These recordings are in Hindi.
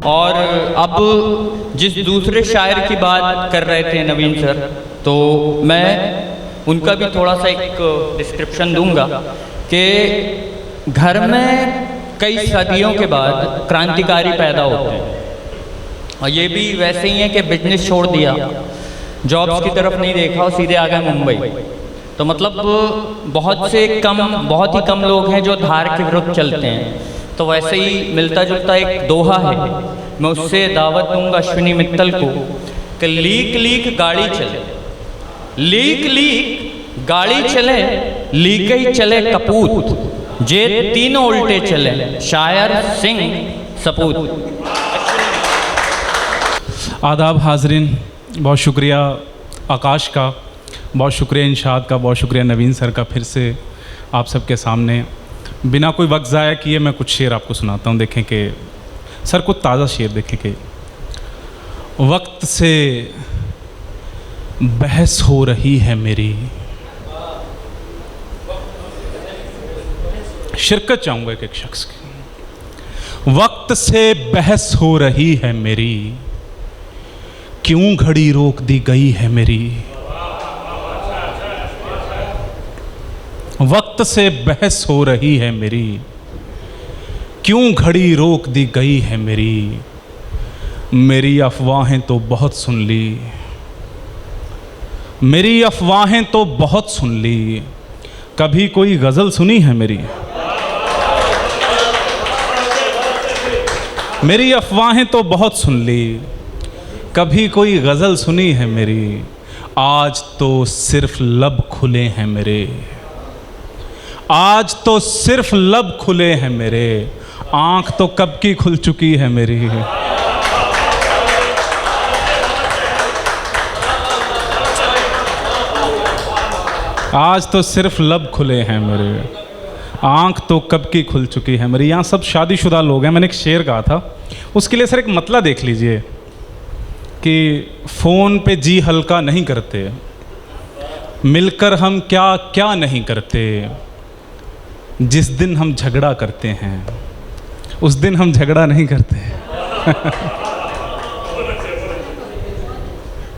और अब जिस दूसरे शायर की बात कर रहे थे नवीन सर, तो मैं उनका भी थोड़ा सा एक डिस्क्रिप्शन दूंगा कि घर में कई सदियों के बाद क्रांतिकारी पैदा होते हैं और ये भी वैसे ही है कि बिजनेस छोड़ दिया, जॉब्स की तरफ नहीं देखा और सीधे आ गए मुंबई। तो मतलब बहुत ही कम लोग हैं जो धार के विरुद्ध चलते हैं। तो वैसे ही मिलता जुलता एक दोहा है, मैं उससे दावत दूंगा अश्विनी मित्तल को कि लीक लीक गाड़ी चले, लीक लीक गाड़ी चले, लीक ही चले कपूत, जे तीनों उल्टे चले, शायर सिंह सपूत। आदाब हाजरीन, बहुत शुक्रिया आकाश का, बहुत शुक्रिया इंशाद का, बहुत शुक्रिया नवीन सर का। फिर से आप सबके सामने बिना कोई वक्त ज़ाया किए मैं कुछ शेर आपको सुनाता हूँ। देखें कि सर कुछ ताज़ा शेर देखें कि वक्त से बहस हो रही है मेरी, शिरकत चाहूँगा एक शख्स की। वक्त से बहस हो रही है मेरी, क्यों घड़ी रोक दी गई है मेरी। वक्त से बहस हो रही है मेरी, क्यों घड़ी रोक दी गई है मेरी। मेरी अफवाहें तो बहुत सुन ली, मेरी अफवाहें तो बहुत सुन ली, कभी कोई गज़ल सुनी है मेरी। मेरी अफवाहें तो बहुत सुन ली, कभी कोई गज़ल सुनी है मेरी। आज तो सिर्फ लब खुले हैं मेरे, आज तो सिर्फ लब खुले हैं मेरे, आँख तो कब की खुल चुकी है मेरी। आज तो सिर्फ लब खुले हैं मेरे, आँख तो कब की खुल चुकी है मेरी। यहाँ सब शादीशुदा लोग हैं। मैंने एक शेर कहा था, उसके लिए सर एक मतला देख लीजिए कि फ़ोन पे जी हल्का नहीं करते, मिलकर हम क्या क्या नहीं करते। जिस दिन हम झगड़ा करते हैं उस दिन हम झगड़ा नहीं करते।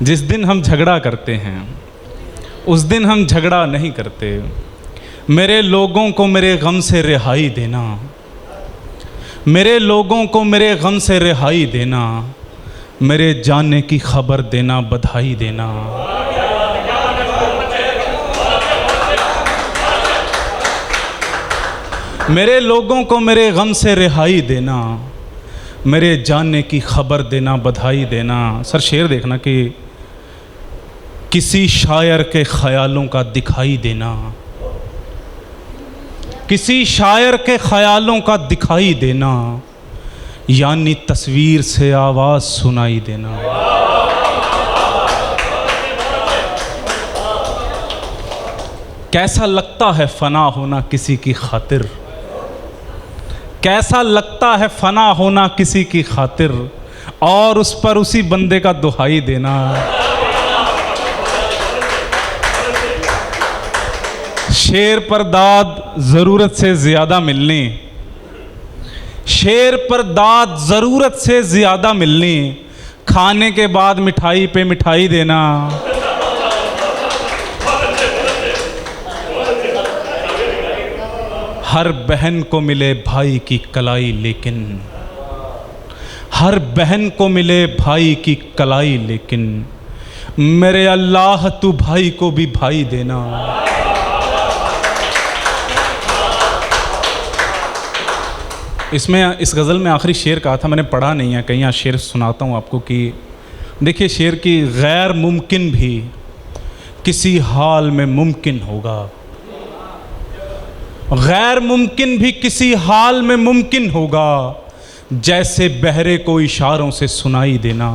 जिस दिन हम झगड़ा करते हैं उस दिन हम झगड़ा नहीं करते। मेरे लोगों को मेरे गम से रिहाई देना, मेरे लोगों को मेरे गम से रिहाई देना, मेरे जाने की खबर देना, बधाई देना। मेरे लोगों को मेरे गम से रिहाई देना, मेरे जानने की खबर देना, बधाई देना। सर शेर देखना कि किसी शायर के ख़यालों का दिखाई देना, किसी शायर के ख़यालों का दिखाई देना, यानी तस्वीर से आवाज़ सुनाई देना। कैसा लगता है फ़ना होना किसी की खातिर, कैसा लगता है फ़ना होना किसी की खातिर, और उस पर उसी बंदे का दुहाई देना। शेर पर दाद ज़रूरत से ज़्यादा मिलनी, शेर पर दाद ज़रूरत से ज़्यादा मिलनी, खाने के बाद मिठाई पे मिठाई देना। हर बहन को मिले भाई की कलाई, लेकिन हर बहन को मिले भाई की कलाई, लेकिन मेरे अल्लाह तू भाई को भी भाई देना। इसमें इस गज़ल में आखिरी शेर कहा था, मैंने पढ़ा नहीं है कहीं, यहाँ शेर सुनाता हूँ आपको कि देखिए शेर की गैर मुमकिन भी किसी हाल में मुमकिन होगा, गैर मुमकिन भी किसी हाल में मुमकिन होगा, जैसे बहरे को इशारों से सुनाई देना।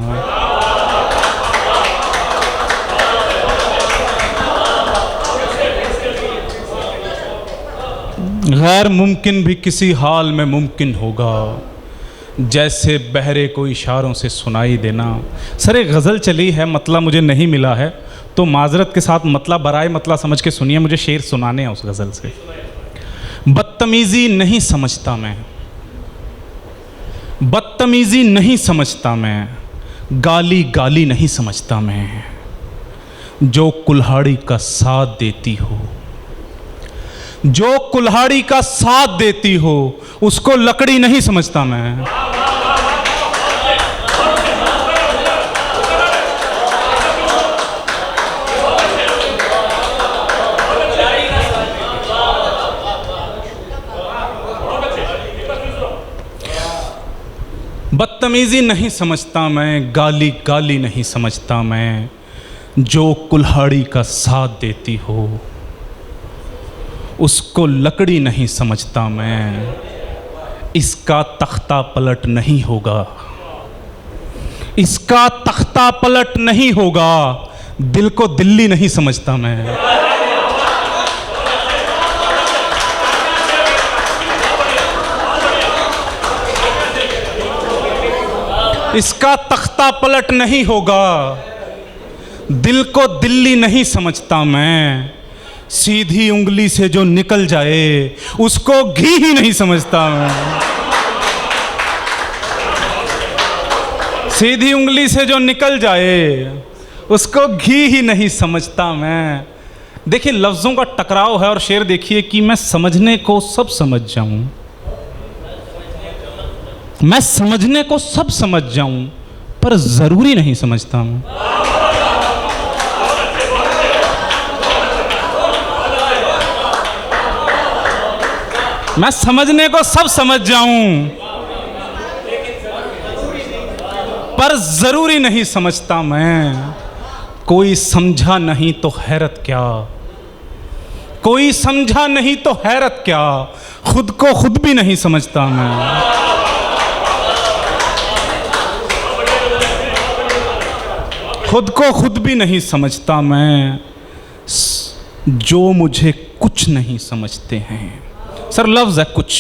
गैर मुमकिन भी किसी हाल में मुमकिन होगा, जैसे बहरे को इशारों से सुनाई देना। सर एक गज़ल चली है, मतला मुझे नहीं मिला है, तो माजरत के साथ मतला बराए मतला समझ के सुनिए, मुझे शेर सुनाने हैं उस गज़ल से। बदतमीज़ी नहीं समझता मैं, बदतमीजी नहीं समझता मैं, गाली गाली नहीं समझता मैं। जो कुल्हाड़ी का साथ देती हो, जो कुल्हाड़ी का साथ देती हो, उसको लकड़ी नहीं समझता मैं। बदतमीजी नहीं समझता मैं, गाली गाली नहीं समझता मैं। जो कुल्हाड़ी का साथ देती हो, उसको लकड़ी नहीं समझता मैं। इसका तख्ता पलट नहीं होगा, इसका तख्ता पलट नहीं होगा। दिल को दिल्ली नहीं समझता मैं। इसका तख्ता पलट नहीं होगा, दिल को दिल्ली नहीं समझता मैं। सीधी उंगली से जो निकल जाए, उसको घी ही नहीं समझता मैं। सीधी उंगली से जो निकल जाए, उसको घी ही नहीं समझता मैं। देखिए, लफ्ज़ों का टकराव है और शेर देखिए कि मैं समझने को सब समझ जाऊं, मैं समझने को सब समझ जाऊं, पर जरूरी नहीं समझता मैं। मैं समझने को सब समझ जाऊं, पर जरूरी नहीं समझता मैं। कोई समझा नहीं तो हैरत क्या, कोई समझा नहीं तो हैरत क्या। खुद को खुद भी नहीं समझता मैं। खुद को खुद भी नहीं समझता मैं। जो मुझे कुछ नहीं समझते हैं, सर लफ्ज़ है कुछ,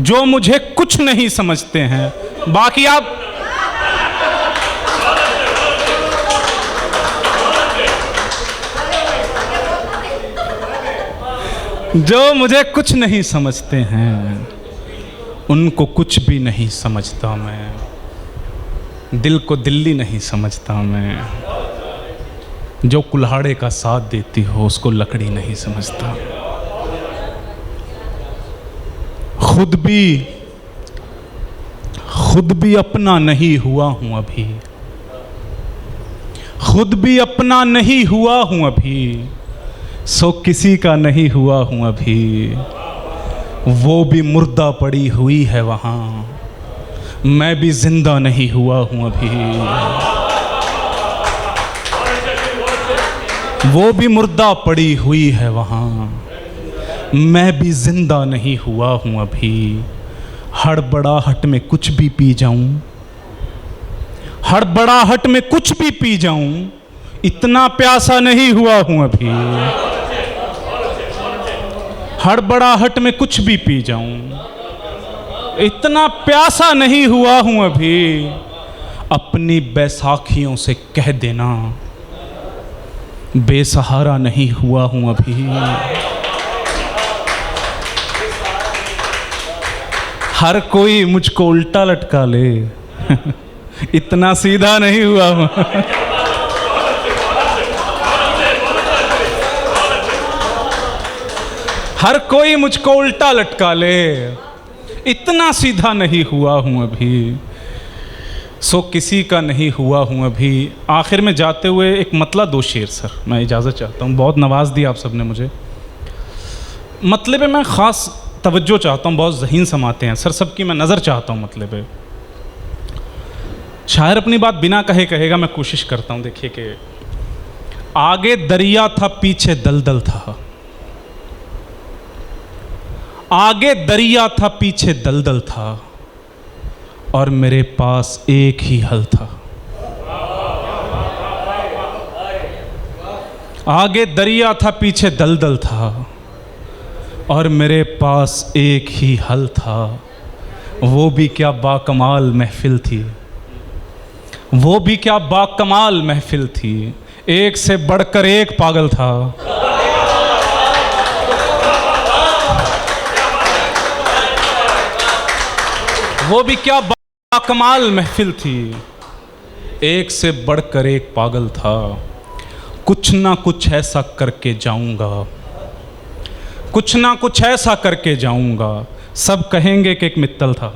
जो मुझे कुछ नहीं समझते हैं। बाकी आप जो मुझे कुछ नहीं समझते हैं, उनको कुछ भी नहीं समझता मैं। दिल को दिल्ली नहीं समझता मैं। जो कुल्हाड़े का साथ देती हो, उसको लकड़ी नहीं समझता। खुद भी अपना नहीं हुआ हूं अभी, खुद भी अपना नहीं हुआ हूं अभी। सो किसी का नहीं हुआ हूं अभी। वो भी मुर्दा पड़ी हुई है वहां, मैं भी जिंदा नहीं हुआ हूं अभी। वो भी मुर्दा पड़ी हुई है वहां, मैं भी जिंदा नहीं हुआ हूं अभी। हड़बड़ाहट में कुछ भी पी जाऊं, हड़बड़ाहट में कुछ भी पी जाऊं, इतना प्यासा नहीं हुआ हूं अभी। हड़बड़ाहट में कुछ भी पी जाऊं, इतना प्यासा नहीं हुआ हूं अभी। अपनी बैसाखियों से कह देना, बेसहारा नहीं हुआ हूं अभी। हर कोई मुझको उल्टा लटका ले, इतना सीधा नहीं हुआ हूं। हर कोई मुझको उल्टा लटका ले, इतना सीधा नहीं हुआ हूं अभी। सो किसी का नहीं हुआ हूं अभी। आखिर में जाते हुए एक मतला दो शेर सर, मैं इजाज़त चाहता हूं। बहुत नवाज दी आप सबने मुझे। मतलब पे मैं ख़ास तवज्जो चाहता हूं, बहुत ज़हीन समाते हैं सर, सबकी मैं नज़र चाहता हूं मतलब पे। शायर अपनी बात बिना कहे कहेगा, मैं कोशिश करता हूं। देखिए कि आगे दरिया था, पीछे दलदल था। आगे दरिया था, पीछे दलदल था, और मेरे पास एक ही हल था। आगे दरिया था, पीछे दलदल था, और मेरे पास एक ही हल था। वो भी क्या बाकमाल महफिल थी, वो भी क्या बाकमाल महफिल थी। एक से बढ़कर एक पागल था। वो भी क्या बाकमाल महफिल थी, एक से बढ़कर एक पागल था। कुछ ना कुछ ऐसा करके जाऊंगा, कुछ ना कुछ ऐसा करके जाऊंगा, सब कहेंगे कि एक मित्तल था।